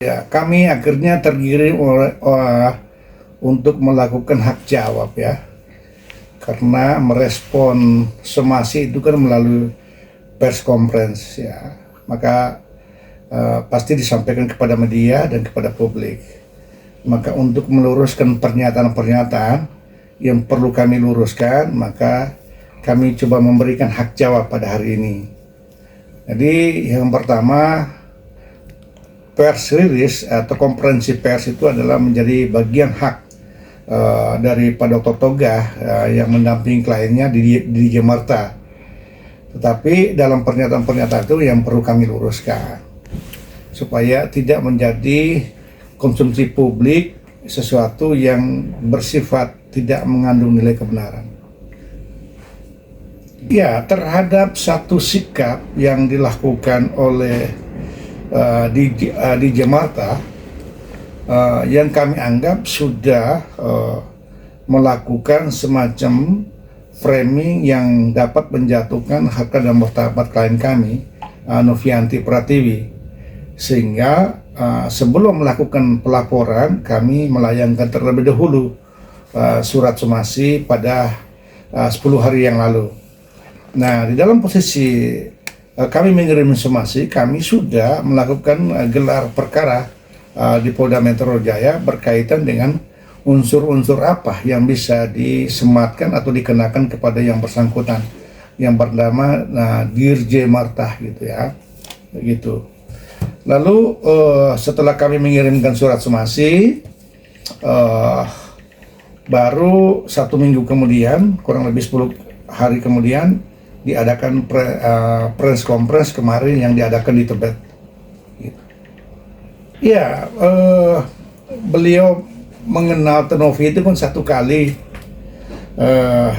Ya, kami akhirnya tergiring untuk melakukan hak jawab ya, karena merespon somasi itu kan melalui pers conference ya, maka pasti disampaikan kepada media dan kepada publik. Maka untuk meluruskan pernyataan-pernyataan yang perlu kami luruskan, maka kami coba memberikan hak jawab pada hari ini. Jadi yang pertama, pers release atau konferensi pers itu adalah menjadi bagian hak dari Pak Dr. Toga yang mendampingi kliennya di Jakarta. Tetapi dalam pernyataan-pernyataan itu yang perlu kami luruskan supaya tidak menjadi konsumsi publik sesuatu yang bersifat tidak mengandung nilai kebenaran. Ya, terhadap satu sikap yang dilakukan oleh di Jakarta yang kami anggap sudah melakukan semacam framing yang dapat menjatuhkan harkat dan martabat klien kami, Novianti Pratiwi, sehingga sebelum melakukan pelaporan kami melayangkan terlebih dahulu surat somasi pada 10 hari yang lalu. Nah, di dalam posisi kami mengirim somasi, kami sudah melakukan gelar perkara di Polda Metro Jaya berkaitan dengan unsur-unsur apa yang bisa disematkan atau dikenakan kepada yang bersangkutan yang bernama Dirje Martah gitu ya, begitu. Lalu setelah kami mengirimkan surat somasi, baru 1 minggu kemudian, kurang lebih 10 hari kemudian, diadakan press conference kemarin yang diadakan di Tebet. Ya, beliau mengenal Tenovi itu kan 1 kali.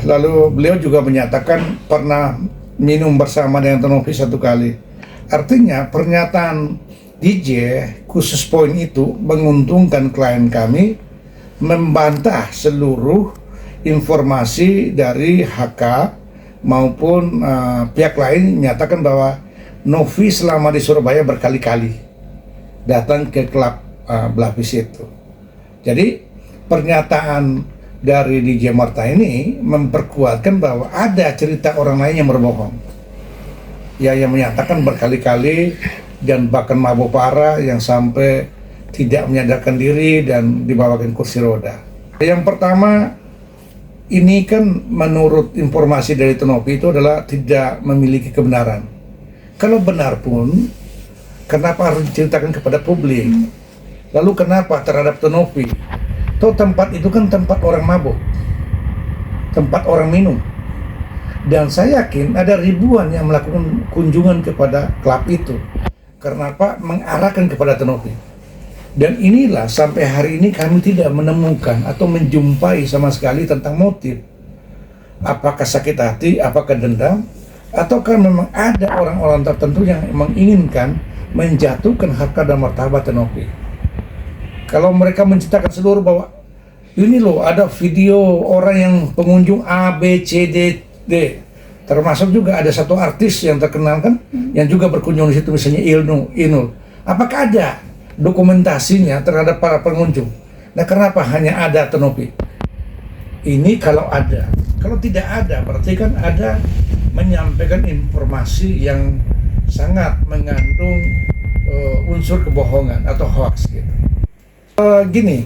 Lalu beliau juga menyatakan pernah minum bersama dengan Tenovi 1 kali. Artinya pernyataan DJ khusus poin itu menguntungkan klien kami, membantah seluruh informasi dari HK maupun pihak lain menyatakan bahwa Novi selama di Surabaya berkali-kali datang ke klub Blafis itu. Jadi pernyataan dari DJ Martha ini memperkuatkan bahwa ada cerita orang lain yang berbohong, ya, yang menyatakan berkali-kali dan bahkan mabuk parah yang sampai tidak menyadarkan diri dan dibawakan kursi roda. Yang pertama, ini kan menurut informasi dari Tenovi itu adalah tidak memiliki kebenaran. Kalau benar pun, kenapa harus diceritakan kepada publik? Lalu kenapa terhadap Tenovi? Toh tempat itu kan tempat orang mabuk, tempat orang minum. Dan saya yakin ada ribuan yang melakukan kunjungan kepada klub itu. Karena apa? Mengarahkan kepada Tenovi. Dan inilah sampai hari ini kami tidak menemukan atau menjumpai sama sekali tentang motif. Apakah sakit hati, apakah dendam, ataukah memang ada orang-orang tertentu yang menginginkan menjatuhkan harkat dan martabat Tenovi. Kalau mereka menceritakan seluruh bahwa ini loh ada video orang yang pengunjung A, B, C, D, D. Termasuk juga ada satu artis yang terkenal kan, yang juga berkunjung di situ, misalnya Inul. Apakah ada dokumentasinya terhadap para pengunjung? Nah, kenapa hanya ada Tenovi? Ini kalau ada. Kalau tidak ada, berarti kan ada menyampaikan informasi yang sangat mengandung unsur kebohongan atau hoax gitu. Gini,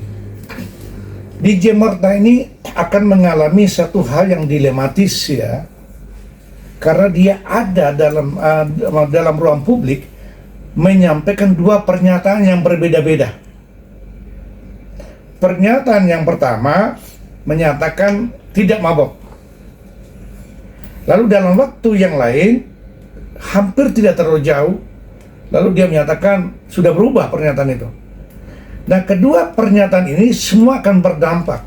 DJ Martha ini akan mengalami satu hal yang dilematis ya, karena dia ada dalam ruang publik menyampaikan 2 pernyataan yang berbeda-beda. Pernyataan yang pertama menyatakan tidak mabok. Lalu dalam waktu yang lain, hampir tidak terlalu jauh, lalu dia menyatakan sudah berubah pernyataan itu. Nah, kedua pernyataan ini semua akan berdampak.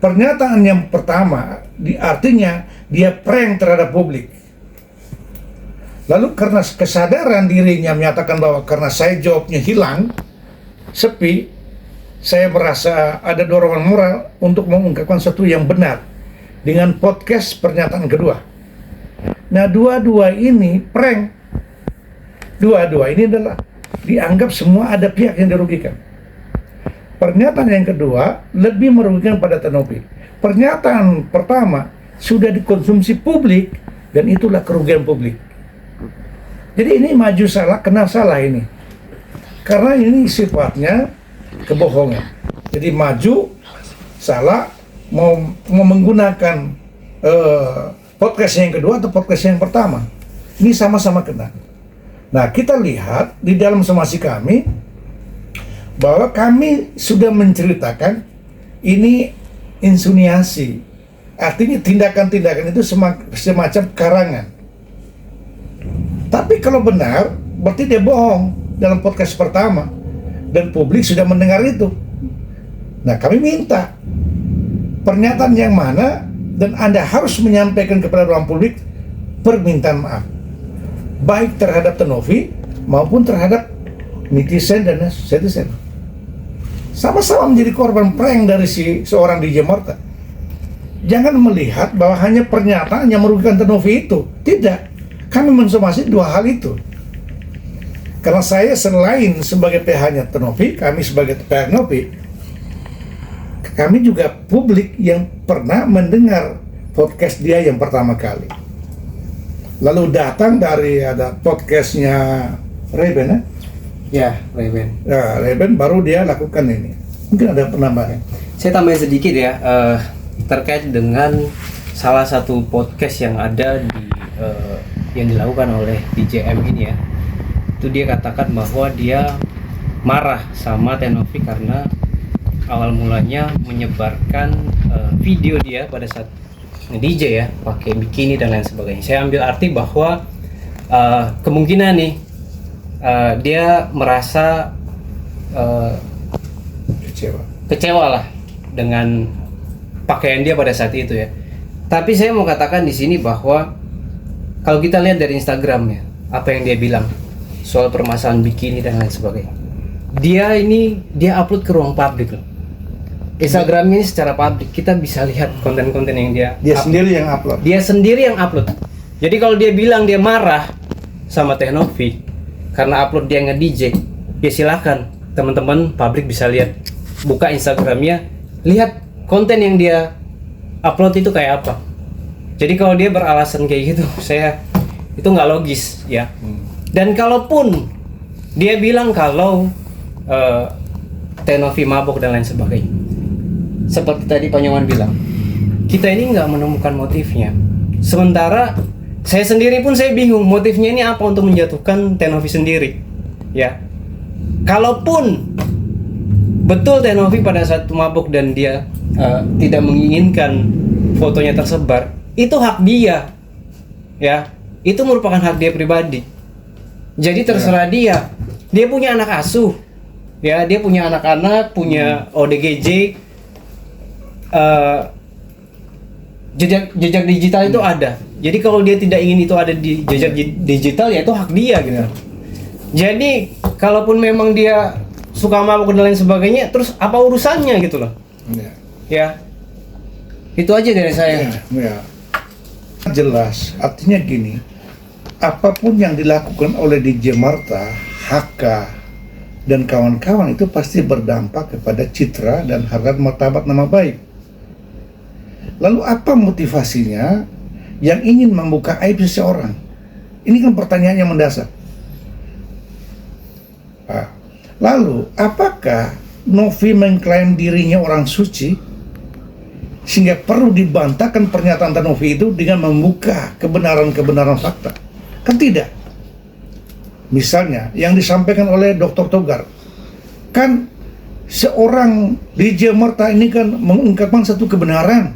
Pernyataan yang pertama artinya dia prank terhadap publik. Lalu karena kesadaran dirinya menyatakan bahwa karena saya jawabnya hilang, sepi, saya merasa ada dorongan moral untuk mengungkapkan sesuatu yang benar dengan podcast pernyataan kedua. Nah, dua-dua ini prank. Dua-dua ini adalah dianggap semua ada pihak yang dirugikan. Pernyataan yang kedua lebih merugikan pada Tanopi. Pernyataan pertama sudah dikonsumsi publik dan itulah kerugian publik. Jadi ini maju salah, kena salah ini. Karena ini sifatnya kebohongan. Jadi maju salah mau menggunakan podcast yang kedua atau podcast yang pertama. Ini sama-sama kena. Nah, kita lihat di dalam somasi kami bahwa kami sudah menceritakan ini insinuasi. Artinya tindakan-tindakan itu semacam karangan. Tapi kalau benar, berarti dia bohong dalam podcast pertama. Dan publik sudah mendengar itu. Nah, kami minta pernyataan yang mana, dan Anda harus menyampaikan kepada ruang publik permintaan maaf. Baik terhadap Tanovi maupun terhadap netizen dan netizen. Sama-sama menjadi korban prank dari seorang DJ Marta. Jangan melihat bahwa hanya pernyataan yang merugikan Tanovi itu. Tidak. Kami mensomasi dua hal itu. Karena saya selain sebagai PH-nya Tanovi, kami sebagai PH Tanovi, kami juga publik yang pernah mendengar podcast dia yang pertama kali. Lalu datang dari ada podcastnya Reben, Ya, Reben. Nah, Reben baru dia lakukan ini. Mungkin ada penambahan. Saya tambahin sedikit ya, terkait dengan salah satu podcast yang ada di yang dilakukan oleh DJM ini ya. Itu dia katakan bahwa dia marah sama Tanovi karena awal mulanya menyebarkan video dia pada saat DJ ya, pakai bikini dan lain sebagainya. Saya ambil arti bahwa kemungkinan nih dia merasa kecewa lah dengan pakaian dia pada saat itu ya. Tapi saya mau katakan di sini bahwa kalau kita lihat dari Instagram ya, apa yang dia bilang soal permasalahan bikini dan lain sebagainya, dia upload ke ruang publik loh. Instagramnya ini secara publik, kita bisa lihat konten-konten yang dia sendiri yang upload. Dia sendiri yang upload. Jadi kalau dia bilang dia marah sama Tanovi karena upload dia nge-DJ, ya silakan teman-teman publik bisa lihat, buka Instagramnya, lihat konten yang dia upload itu kayak apa. Jadi kalau dia beralasan kayak gitu, saya itu nggak logis ya. Dan kalaupun dia bilang kalau Tanovi mabok dan lain sebagainya, seperti tadi Pak Nyoman bilang, kita ini nggak menemukan motifnya. Sementara saya sendiri pun saya bingung motifnya ini apa untuk menjatuhkan Tanovi sendiri ya. Kalaupun betul Tanovi pada saat mabuk dan dia tidak menginginkan fotonya tersebar, itu hak dia ya, itu merupakan hak dia pribadi. Jadi terserah dia punya anak asuh ya, dia punya anak-anak, punya ODGJ, jejak digital itu ada. Jadi kalau dia tidak ingin itu ada di jejak digital, ya itu hak dia gitu. Jadi kalaupun memang dia suka mabuk dan lain sebagainya, terus apa urusannya gitu loh. Ya. Itu aja dari saya. Ya. Jelas, artinya gini, apapun yang dilakukan oleh DJ Marta, HK, dan kawan-kawan itu pasti berdampak kepada citra dan harkat martabat nama baik. Lalu apa motivasinya yang ingin membuka aib seseorang? Ini kan pertanyaan yang mendasar. Lalu apakah Novi mengklaim dirinya orang suci sehingga perlu dibantahkan pernyataan Tanovi itu dengan membuka kebenaran-kebenaran fakta? Kan tidak. Misalnya yang disampaikan oleh Dr. Togar, kan seorang DJ Marta ini kan mengungkapkan satu kebenaran.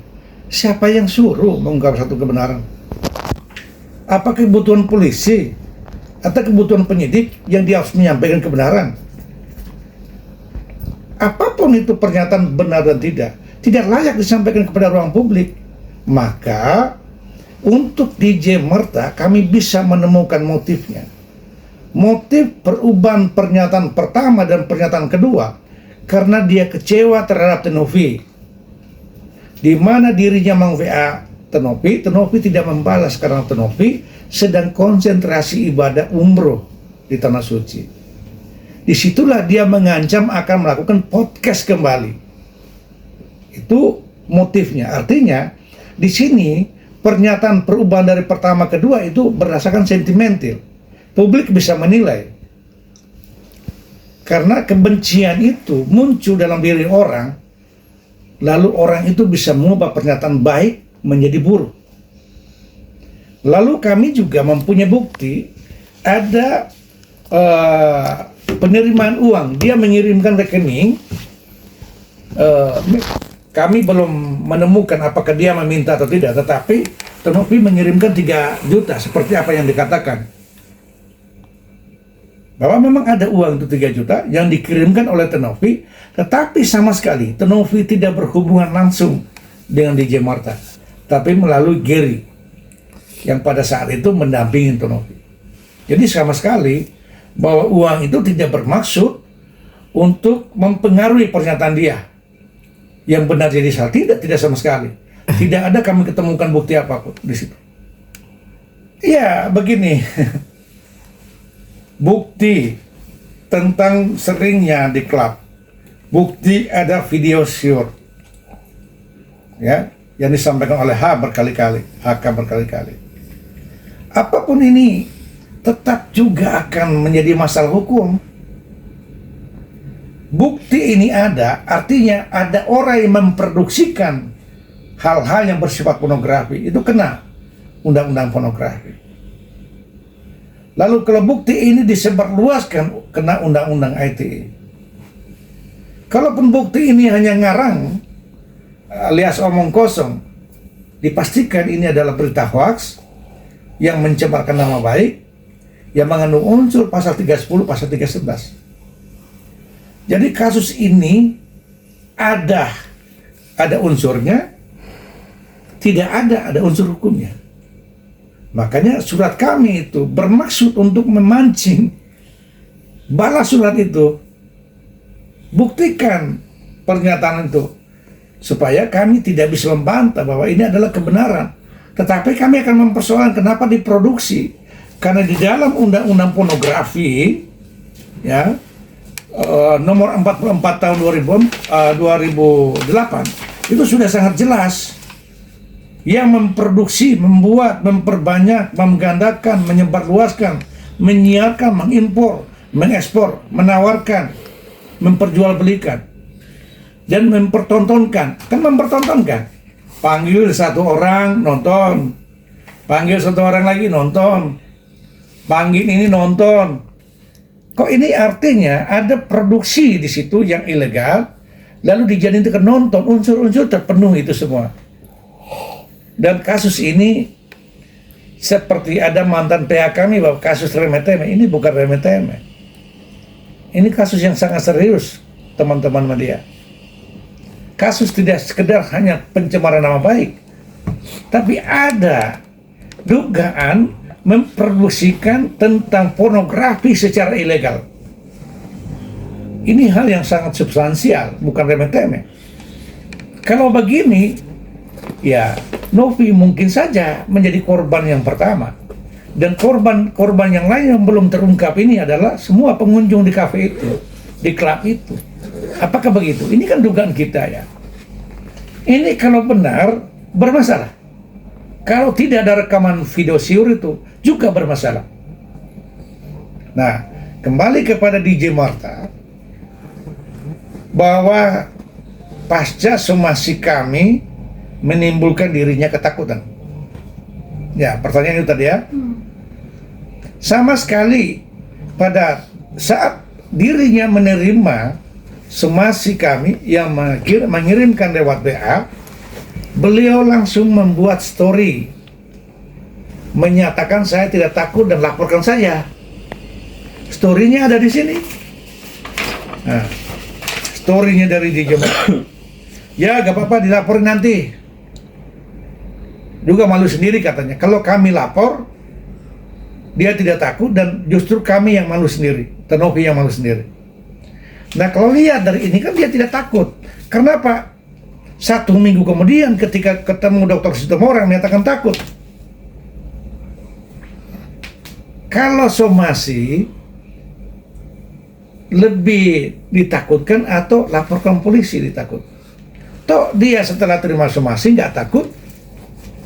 Siapa yang suruh mengungkap satu kebenaran? Apa kebutuhan polisi atau kebutuhan penyidik yang dia harus menyampaikan kebenaran? Apapun itu pernyataan benar dan tidak layak disampaikan kepada ruang publik. Maka untuk DJ Marta kami bisa menemukan motifnya. Motif perubahan pernyataan pertama dan pernyataan kedua karena dia kecewa terhadap Tanovi, di mana dirinya meng-WA Tanovi tidak membalas karena Tanovi sedang konsentrasi ibadah umroh di Tanah Suci. Disitulah dia mengancam akan melakukan podcast kembali. Itu motifnya. Artinya di sini pernyataan perubahan dari pertama ke kedua itu berdasarkan sentimental. Publik bisa menilai. Karena kebencian itu muncul dalam diri orang, lalu orang itu bisa mengubah pernyataan baik menjadi buruk. Lalu kami juga mempunyai bukti ada penerimaan uang. Dia mengirimkan rekening. Kami belum menemukan apakah dia meminta atau tidak, tetapi Tenovi mengirimkan 3 juta seperti apa yang dikatakan. Bahwa memang ada uang itu 3 juta yang dikirimkan oleh Tenovi, tetapi sama sekali Tenovi tidak berhubungan langsung dengan DJ Marta, tapi melalui Gary yang pada saat itu mendampingi Tenovi. Jadi sama sekali bahwa uang itu tidak bermaksud untuk mempengaruhi pernyataan dia yang benar jadi salah. Tidak sama sekali. Tidak ada kami ketemukan bukti apapun di situ. Ya begini. Bukti tentang seringnya di klub. Bukti ada video shoot. Ya, yang disampaikan oleh HK berkali-kali. Apapun ini tetap juga akan menjadi masalah hukum. Bukti ini ada, artinya ada orang yang memproduksikan hal-hal yang bersifat pornografi, itu kena undang-undang pornografi. Lalu kalau bukti ini disebarluaskan, kena undang-undang ITE. Kalaupun bukti ini hanya ngarang alias omong kosong, dipastikan ini adalah berita hoax yang mencemarkan nama baik, yang mengandung unsur pasal 310, pasal 311. Jadi kasus ini ada unsurnya, tidak ada unsur hukumnya. Makanya surat kami itu bermaksud untuk memancing. Balas surat itu, buktikan pernyataan itu, supaya kami tidak bisa membantah bahwa ini adalah kebenaran. Tetapi kami akan mempersoalkan kenapa diproduksi. Karena di dalam undang-undang pornografi, ya, nomor 44 tahun 2008 itu sudah sangat jelas, yang memproduksi, membuat, memperbanyak, menggandakan, menyebarluaskan, menyiarkan, mengimpor, mengekspor, menawarkan, memperjualbelikan, dan mempertontonkan. Kan mempertontonkan, panggil satu orang nonton, panggil satu orang lagi nonton, panggil ini nonton. Kok ini artinya ada produksi di situ yang ilegal, lalu dijadikan nonton, unsur-unsur terpenuhi itu semua. Dan kasus ini seperti ada mantan PH kami bahwa kasus remeh-temeh, ini bukan remeh-temeh. Ini kasus yang sangat serius, teman-teman media. Kasus tidak sekedar hanya pencemaran nama baik, tapi ada dugaan memproduksikan tentang pornografi secara ilegal. Ini hal yang sangat substansial, bukan remeh-temeh. Kalau begini, ya Novi mungkin saja menjadi korban yang pertama. Dan korban yang lain yang belum terungkap ini adalah semua pengunjung di kafe itu, di klub itu. Apakah begitu? Ini kan dugaan kita ya. Ini kalau benar bermasalah. Kalau tidak ada rekaman video siur itu juga bermasalah. Nah, kembali kepada DJ Marta, bahwa pasca somasi kami menimbulkan dirinya ketakutan. Ya, pertanyaan itu tadi ya. Sama sekali pada saat dirinya menerima somasi kami yang mengirimkan lewat WA, beliau langsung membuat story menyatakan saya tidak takut dan laporkan saya. Storynya ada di sini. Nah, storynya dari DJ Marta. Ya, gak apa-apa dilaporin nanti. Juga malu sendiri katanya. Kalau kami lapor, dia tidak takut dan justru kami yang malu sendiri. Tenovi yang malu sendiri. Nah, kalau lihat dari ini kan dia tidak takut. Kenapa? 1 minggu kemudian ketika ketemu Dr. Sitomorang menyatakan takut. Kalau somasi lebih ditakutkan atau laporkan polisi ditakut? Toh dia setelah terima somasi nggak takut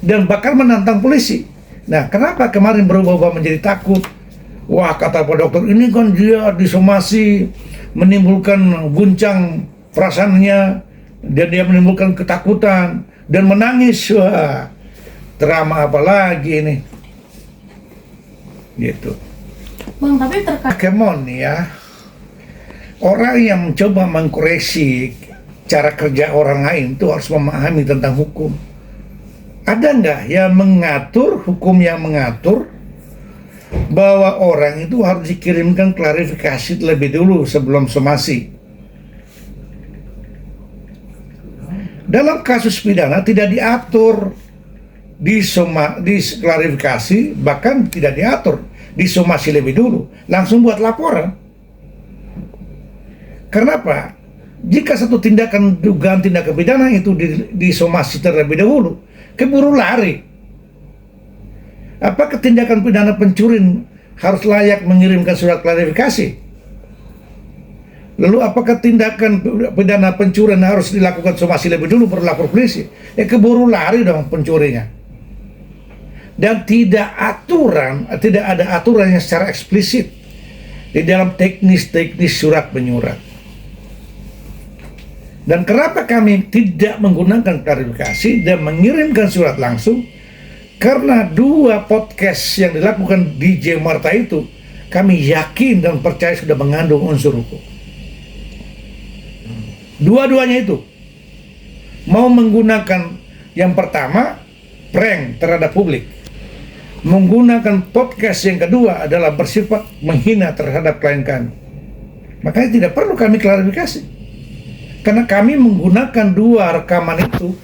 dan bakal menantang polisi. Nah, kenapa kemarin berubah-ubah menjadi takut? Wah, kata Pak Dokter, ini kan dia disomasi menimbulkan guncang perasaannya dan dia menimbulkan ketakutan dan menangis. Wah, drama apa lagi ini? Gitu. Bang, tapi terkait Pokemon ya, orang yang mencoba mengkoreksi cara kerja orang lain itu harus memahami tentang hukum. Ada nggak yang mengatur, hukum yang mengatur bahwa orang itu harus dikirimkan klarifikasi terlebih dulu sebelum somasi? Dalam kasus pidana tidak diatur di klarifikasi, bahkan tidak diatur disomasi lebih dulu, langsung buat laporan. Kenapa? Jika satu tindakan dugaan tindak pidana itu disomasi terlebih dahulu, keburu lari. Apakah tindakan pidana pencurian harus layak mengirimkan surat klarifikasi? Lalu apakah tindakan pidana pencurian harus dilakukan somasi lebih dulu baru lapor polisi? Keburu lari dong pencurinya. Dan tidak ada aturan yang secara eksplisit di dalam teknis-teknis surat menyurat. Dan kenapa kami tidak menggunakan klarifikasi dan mengirimkan surat langsung? Karena 2 podcast yang dilakukan DJ Marta itu kami yakin dan percaya sudah mengandung unsur hukum. Dua-duanya itu mau menggunakan yang pertama prank terhadap publik, menggunakan podcast yang kedua adalah bersifat menghina terhadap klien kami. Makanya tidak perlu kami klarifikasi, karena kami menggunakan 2 rekaman itu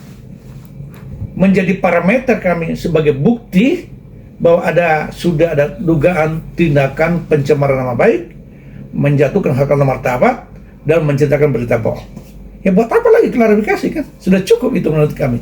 menjadi parameter kami sebagai bukti bahwa sudah ada dugaan tindakan pencemaran nama baik, menjatuhkan harkat martabat, dan menciptakan berita bohong. Ya buat apa lagi klarifikasi kan? Sudah cukup itu menurut kami.